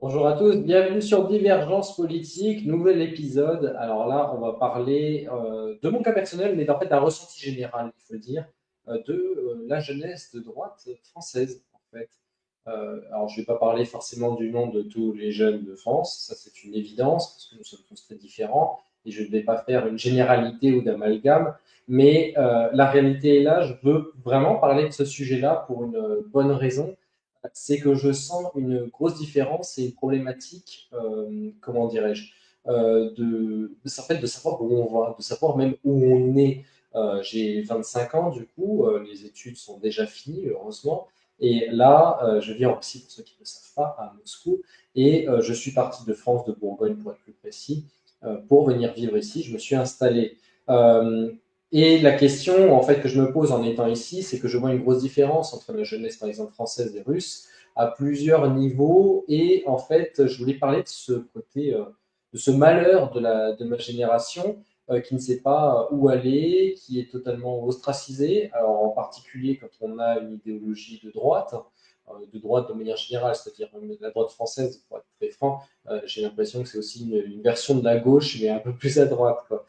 Bonjour à tous, bienvenue sur Divergence politique, nouvel épisode. Alors là, on va parler de mon cas personnel, mais en fait d'un ressenti général, il faut dire, de la jeunesse de droite française, en fait. Alors je ne vais pas parler forcément du nom de tous les jeunes de France, ça c'est une évidence, parce que nous sommes tous très différents, et je ne vais pas faire une généralité ou d'amalgame, mais la réalité est là, je veux vraiment parler de ce sujet-là pour une bonne raison, c'est que je sens une grosse différence et une problématique, comment dirais-je, en fait, de savoir où on va, de savoir même où on est. J'ai 25 ans, du coup, les études sont déjà finies, heureusement. Et là, je vis en Russie, pour ceux qui ne le savent pas, à Moscou. Et je suis parti de France, de Bourgogne pour être plus précis, pour venir vivre ici. Je me suis installé. Euh, et la question en fait que je me pose en étant ici, c'est que je vois une grosse différence entre la jeunesse, par exemple, française et russe à plusieurs niveaux. Et en fait, je voulais parler de ce côté, de ce malheur de ma génération qui ne sait pas où aller, qui est totalement ostracisé. Alors, en particulier quand on a une idéologie de droite de manière générale, c'est-à-dire la droite française, pour être très franc, j'ai l'impression que c'est aussi une version de la gauche, mais un peu plus à droite, quoi.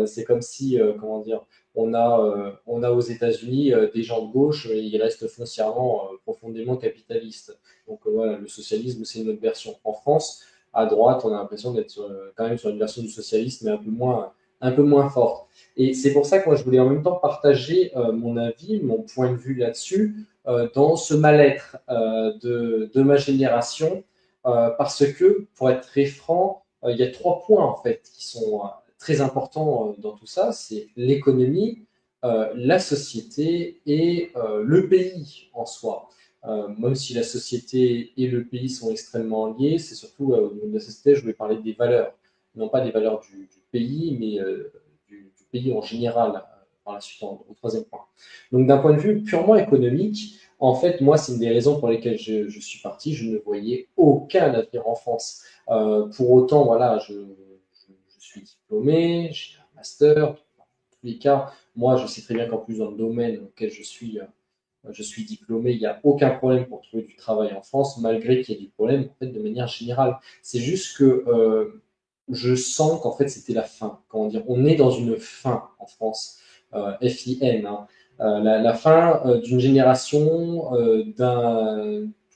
C'est comme si, comment dire, on a aux États-Unis des gens de gauche, et ils restent foncièrement profondément capitalistes. Donc voilà, le socialisme, c'est une autre version. En France, à droite, on a l'impression d'être quand même sur une version du socialisme, mais un peu moins forte. Et c'est pour ça que moi, je voulais en même temps partager mon avis, mon point de vue là-dessus, dans ce mal-être de ma génération, parce que, pour être très franc, il y a trois points en fait qui sont très importants dans tout ça. C'est l'économie, la société et le pays en soi. Même si la société et le pays sont extrêmement liés, c'est surtout au niveau de la société, je voulais parler des valeurs, non pas des valeurs du pays, mais du pays en général, par la suite, au troisième point. Donc d'un point de vue purement économique, en fait, moi, c'est une des raisons pour lesquelles je suis parti. Je ne voyais aucun avenir en France. Pour autant, voilà, je suis diplômé, j'ai un master. Dans tous les cas, moi, je sais très bien qu'en plus, dans le domaine auquel je suis diplômé, il n'y a aucun problème pour trouver du travail en France, malgré qu'il y ait du problème en fait, de manière générale. C'est juste que je sens qu'en fait c'était la fin. Comment dire, on est dans une fin en France, FIN, hein. La fin d'une génération,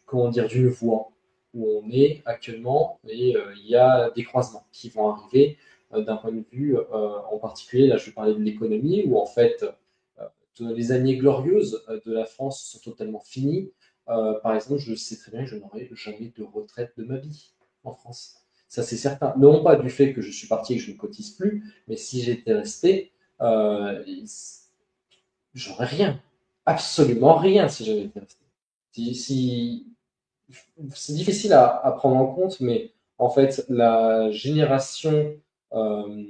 comment dire, d'une voie où on est actuellement et il y a des croisements qui vont arriver d'un point de vue en particulier. Là, je vais parler de l'économie où en fait les années glorieuses de la France sont totalement finies. Par exemple, je sais très bien que je n'aurai jamais de retraite de ma vie en France. Ça, c'est certain. Non pas du fait que je suis parti et que je ne cotise plus, mais si j'étais resté, euh, j'aurais rien. Absolument rien si j'avais été resté. Si, c'est difficile à prendre en compte, mais en fait, la génération euh,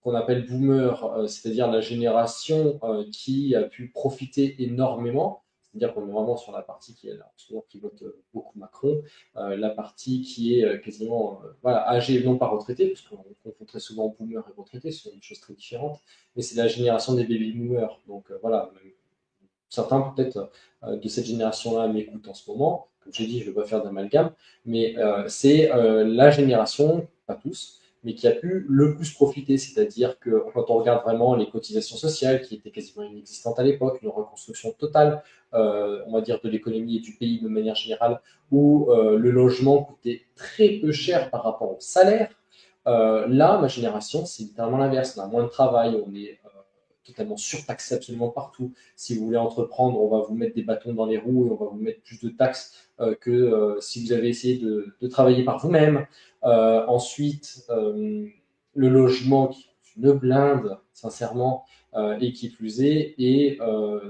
qu'on appelle boomer, c'est-à-dire la génération qui a pu profiter énormément, c'est-à-dire qu'on est vraiment sur la partie qui est là, en ce moment, qui vote beaucoup Macron, la partie qui est quasiment voilà, âgée, non pas retraitée, parce qu'on confond très souvent boomer et retraité, ce sont des choses très différentes, mais c'est la génération des baby boomers. Donc voilà, certains peut-être de cette génération-là m'écoutent en ce moment. Comme j'ai dit, je ne veux pas faire d'amalgame, mais c'est la génération, pas tous, mais qui a pu le plus profiter. C'est-à-dire que quand on regarde vraiment les cotisations sociales, qui étaient quasiment inexistantes à l'époque, une reconstruction totale, on va dire, de l'économie et du pays de manière générale, où le logement coûtait très peu cher par rapport au salaire. Là, ma génération, c'est littéralement l'inverse. On a moins de travail, on est totalement surtaxé absolument partout. Si vous voulez entreprendre, on va vous mettre des bâtons dans les roues et on va vous mettre plus de taxes que si vous avez essayé de travailler par vous-même. Ensuite, le logement qui est une blinde, sincèrement, et qui plus est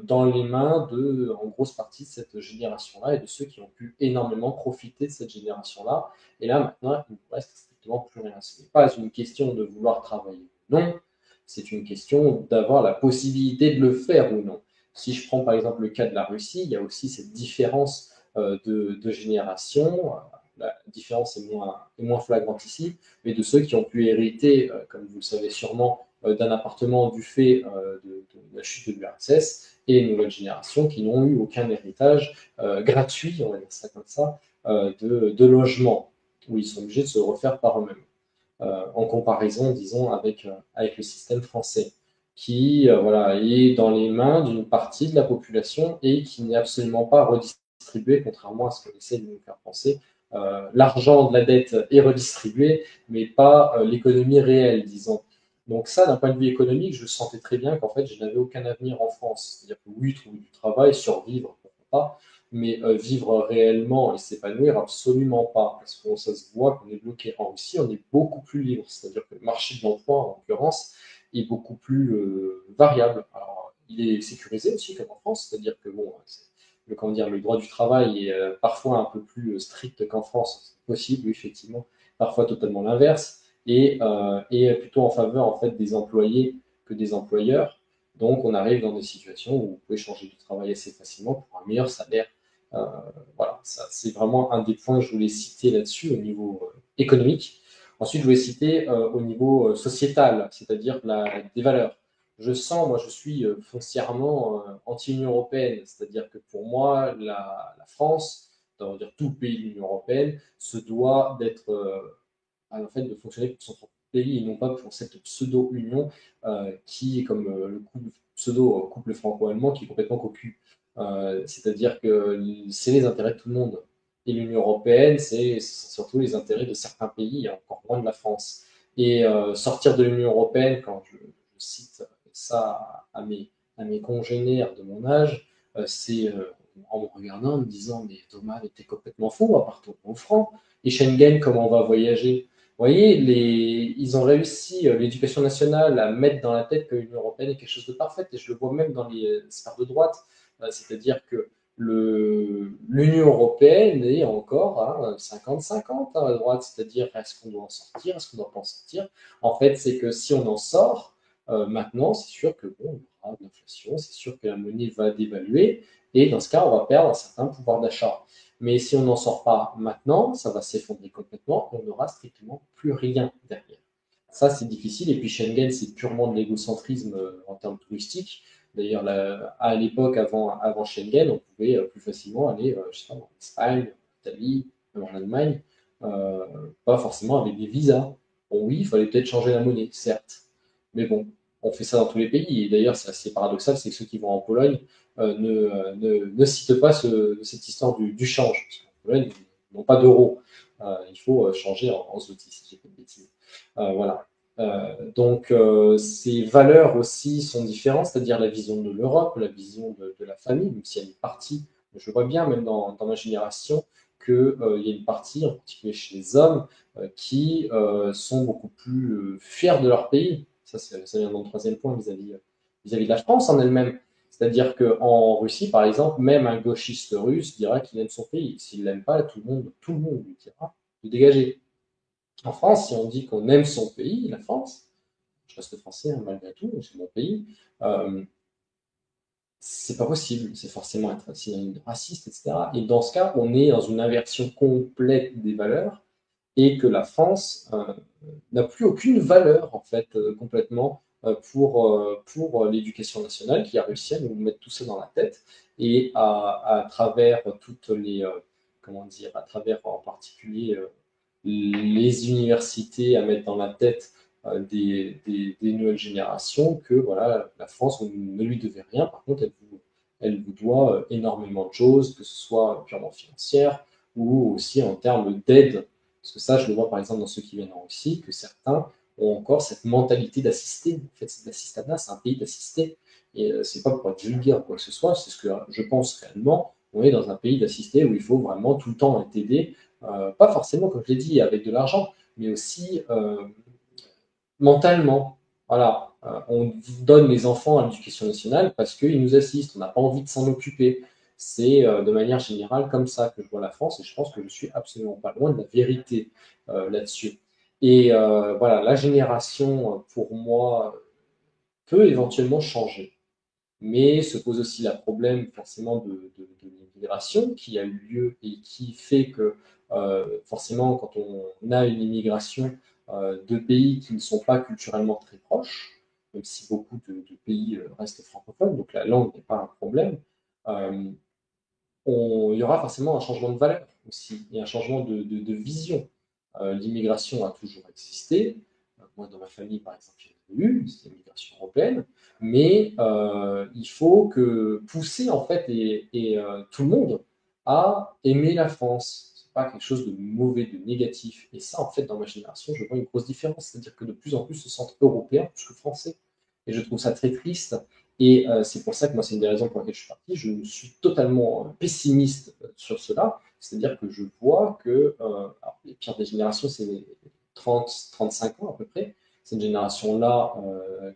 dans les mains en grosse partie de cette génération-là et de ceux qui ont pu énormément profiter de cette génération-là. Et là, maintenant, il ne vous reste strictement plus rien. Ce n'est pas une question de vouloir travailler. Non, c'est une question d'avoir la possibilité de le faire ou non. Si je prends par exemple le cas de la Russie, il y a aussi cette différence de génération. La différence est moins flagrante ici, mais de ceux qui ont pu hériter, comme vous le savez sûrement, d'un appartement du fait de la chute de l'URSS, et une nouvelle génération qui n'ont eu aucun héritage gratuit, on va dire ça comme ça, de logement. où ils sont obligés de se refaire par eux-mêmes. En comparaison, disons, avec le système français, qui voilà, est dans les mains d'une partie de la population et qui n'est absolument pas redistribué, contrairement à ce qu'on essaie de nous faire penser. L'argent de la dette est redistribué, mais pas l'économie réelle, disons. Donc ça, d'un point de vue économique, je sentais très bien qu'en fait, je n'avais aucun avenir en France. C'est-à-dire que oui, trouver du travail, survivre, pourquoi pas, mais vivre réellement et s'épanouir, absolument pas. Parce que ça se voit qu'on est bloqué. En Russie, on est beaucoup plus libre. C'est-à-dire que le marché de l'emploi, en l'occurrence, est beaucoup plus variable. Alors, il est sécurisé aussi, comme en France. C'est-à-dire que bon, comment dire, le droit du travail est parfois un peu plus strict qu'en France. C'est possible, oui, effectivement. Parfois totalement l'inverse. Et plutôt en faveur en fait, des employés que des employeurs. Donc, on arrive dans des situations où vous pouvez changer de travail assez facilement pour un meilleur salaire. Euh, voilà, ça, c'est vraiment un des points que je voulais citer là-dessus au niveau économique. Ensuite, je voulais citer au niveau sociétal, c'est-à-dire des valeurs. Je sens, moi, je suis foncièrement anti-Union européenne, c'est-à-dire que pour moi, la France, on va dire tout le pays de l'Union européenne, se doit d'être, en fait, de fonctionner pour son propre pays et non pas pour cette pseudo-union qui est comme le pseudo-couple franco-allemand qui est complètement cocu. C'est-à-dire que c'est les intérêts de tout le monde. Et l'Union européenne, c'est surtout les intérêts de certains pays, et encore moins de la France. Et sortir de l'Union européenne, quand je cite ça à mes congénères de mon âge, c'est en me regardant, en me disant, mais Thomas, t'es complètement fou, à part ton franc. Et Schengen, comment on va voyager? Vous voyez, ils ont réussi, l'éducation nationale, à mettre dans la tête que l'Union européenne est quelque chose de parfait. Et je le vois même dans les sphères de droite. C'est-à-dire que l'Union européenne est encore à 50-50 à droite, c'est-à-dire est-ce qu'on doit en sortir, est-ce qu'on ne doit pas en sortir. En fait, c'est que si on en sort, maintenant, c'est sûr que bon, il y aura de l'inflation, c'est sûr que la monnaie va dévaluer, et dans ce cas, on va perdre un certain pouvoir d'achat. Mais si on n'en sort pas maintenant, ça va s'effondrer complètement, on n'aura strictement plus rien derrière. Ça, c'est difficile. Et puis Schengen, c'est purement de l'égocentrisme en termes touristiques. D'ailleurs, à l'époque, avant Schengen, on pouvait plus facilement aller, je sais pas, en Espagne, en Italie, même en Allemagne, euh, pas forcément avec des visas. Bon, oui, il fallait peut-être changer la monnaie, certes. Mais bon, on fait ça dans tous les pays. Et d'ailleurs, c'est assez paradoxal, c'est que ceux qui vont en Pologne ne citent pas cette histoire du change. Parce qu'en Pologne, ils n'ont pas d'euros. Il faut changer en zloty, si j'ai pas de bêtises. Voilà. Donc, ces valeurs aussi sont différentes, c'est-à-dire la vision de l'Europe, la vision de la famille, même s'il y a une partie, je vois bien, même dans ma génération, qu'il y a une partie, en particulier chez les hommes, qui sont beaucoup plus fiers de leur pays. Ça vient dans le troisième point vis-à-vis de la France en elle-même. C'est-à-dire qu'en Russie, par exemple, même un gauchiste russe dira qu'il aime son pays. S'il ne l'aime pas, tout le monde lui dira de dégager. En France, si on dit qu'on aime son pays, la France, je reste français hein, malgré tout, c'est mon pays, euh, c'est pas possible, c'est forcément être raciste, etc. Et dans ce cas, on est dans une inversion complète des valeurs et que la France n'a plus aucune valeur, en fait, complètement pour l'éducation nationale qui a réussi à nous mettre tout ça dans la tête et à travers toutes les, comment dire, à travers en particulier les universités à mettre dans la tête des nouvelles générations que voilà, la France ne lui devait rien. Par contre, elle vous doit énormément de choses, que ce soit purement financière ou aussi en termes d'aide. Parce que ça, je le vois par exemple dans ceux qui viennent en Russie, que certains ont encore cette mentalité d'assister. En fait, c'est l'assistanat, c'est un pays d'assister. Et c'est pas pour être vulgaire ou quoi que ce soit, c'est ce que je pense réellement. On est dans un pays d'assister où il faut vraiment tout le temps être aidé pas forcément, comme je l'ai dit, avec de l'argent, mais aussi mentalement. Voilà, on donne les enfants à l'éducation nationale parce qu'ils nous assistent, on n'a pas envie de s'en occuper. C'est de manière générale comme ça que je vois la France et je pense que je suis absolument pas loin de la vérité là-dessus. Et voilà, la génération, pour moi, peut éventuellement changer mais se pose aussi le problème forcément de l'immigration qui a eu lieu et qui fait que forcément quand on a une immigration de pays qui ne sont pas culturellement très proches, même si beaucoup de pays restent francophones, donc la langue n'est pas un problème, euh, il y aura forcément un changement de valeur aussi et un changement de vision. L'immigration a toujours existé. Moi, dans ma famille, par exemple, il y en a eu, c'était l'immigration européenne. Mais il faut que pousser, en fait, tout le monde à aimer la France. C'est pas quelque chose de mauvais, de négatif. Et ça, en fait, dans ma génération, je vois une grosse différence. C'est-à-dire que de plus en plus, se sentent européens plus que français. Et je trouve ça très triste. Et c'est pour ça que moi, c'est une des raisons pour lesquelles je suis parti. Je suis totalement pessimiste sur cela. C'est-à-dire que je vois que alors, les pires des générations, c'est les 30-35 ans à peu près. Cette génération-là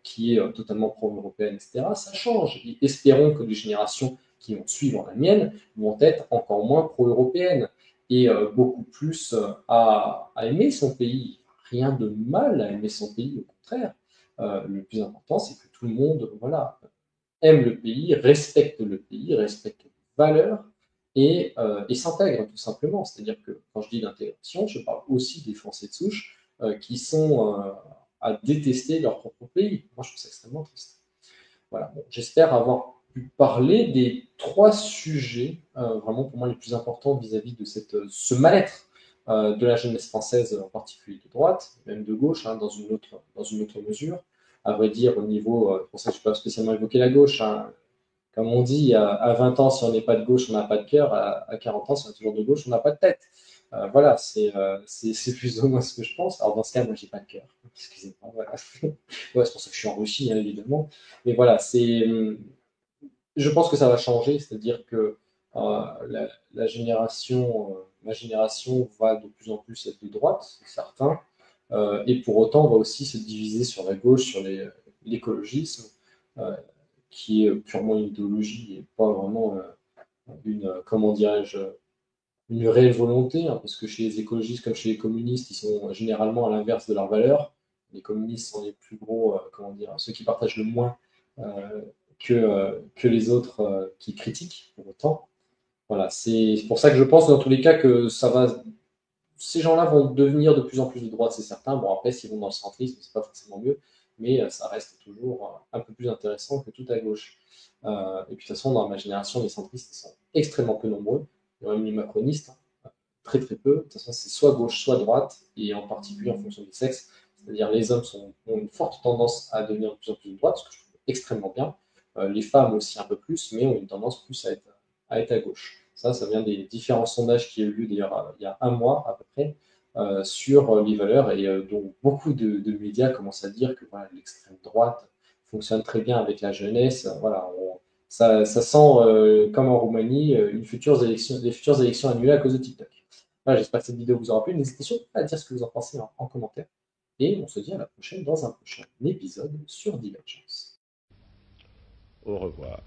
qui est totalement pro-européenne, etc. Ça change. Et espérons que les générations qui vont suivre la mienne vont être encore moins pro-européennes et beaucoup plus à aimer son pays. Rien de mal à aimer son pays, au contraire. Le plus important, c'est que tout le monde, voilà, aime le pays, respecte les valeurs et s'intègre tout simplement. C'est-à-dire que quand je dis d'intégration, je parle aussi des Français de souche qui sont à détester leur propre pays. Moi, je trouve ça extrêmement triste. Voilà. Bon, j'espère avoir pu parler des trois sujets vraiment pour moi les plus importants vis-à-vis de ce mal-être de la jeunesse française, en particulier de droite, même de gauche, hein, dans une autre mesure. À vrai dire, au niveau, pour ça que je ne peux pas spécialement évoquer la gauche, hein, comme on dit, à 20 ans, si on n'est pas de gauche, on n'a pas de cœur. À 40 ans, si on est toujours de gauche, on n'a pas de tête. Voilà, c'est plus ou moins ce que je pense. Alors dans ce cas, moi, j'ai pas de cœur. Excusez-moi. Voilà. Ouais, c'est pour ça que je suis enrichi, hein, évidemment. Mais voilà, je pense que ça va changer. C'est-à-dire que la génération, ma génération va de plus en plus être de droite, c'est certain. Et pour autant, on va aussi se diviser sur la gauche, sur l'écologisme. Qui est purement une idéologie et pas vraiment comment dirais-je, une réelle volonté, hein, parce que chez les écologistes comme chez les communistes, ils sont généralement à l'inverse de leurs valeurs. Les communistes sont les plus gros, comment dire, ceux qui partagent le moins euh, que les autres qui critiquent pour autant. Voilà, c'est pour ça que je pense dans tous les cas que ces gens-là vont devenir de plus en plus de droite, c'est certain. Bon, après, s'ils vont dans le centrisme, c'est pas forcément mieux, mais ça reste toujours un peu plus intéressant que tout à gauche. Et puis, de toute façon, dans ma génération, les centristes sont extrêmement peu nombreux. Il y a même les macronistes, hein, très très peu. De toute façon, c'est soit gauche, soit droite, et en particulier en fonction du sexe. C'est-à-dire, les hommes ont une forte tendance à devenir de plus en plus de droite, ce que je trouve extrêmement bien. Les femmes aussi un peu plus, mais ont une tendance plus à être à gauche. Ça vient des différents sondages qui ont eu lieu d'ailleurs il y a un mois à peu près sur les valeurs et dont beaucoup de médias commencent à dire que voilà, l'extrême droite fonctionne très bien avec la jeunesse. Voilà, ça sent, comme en Roumanie, des futures élections annulées à cause de TikTok. Voilà, j'espère que cette vidéo vous aura plu. N'hésitez surtout pas à dire ce que vous en pensez en commentaire. Et on se dit à la prochaine dans un prochain épisode sur Divergence. Au revoir.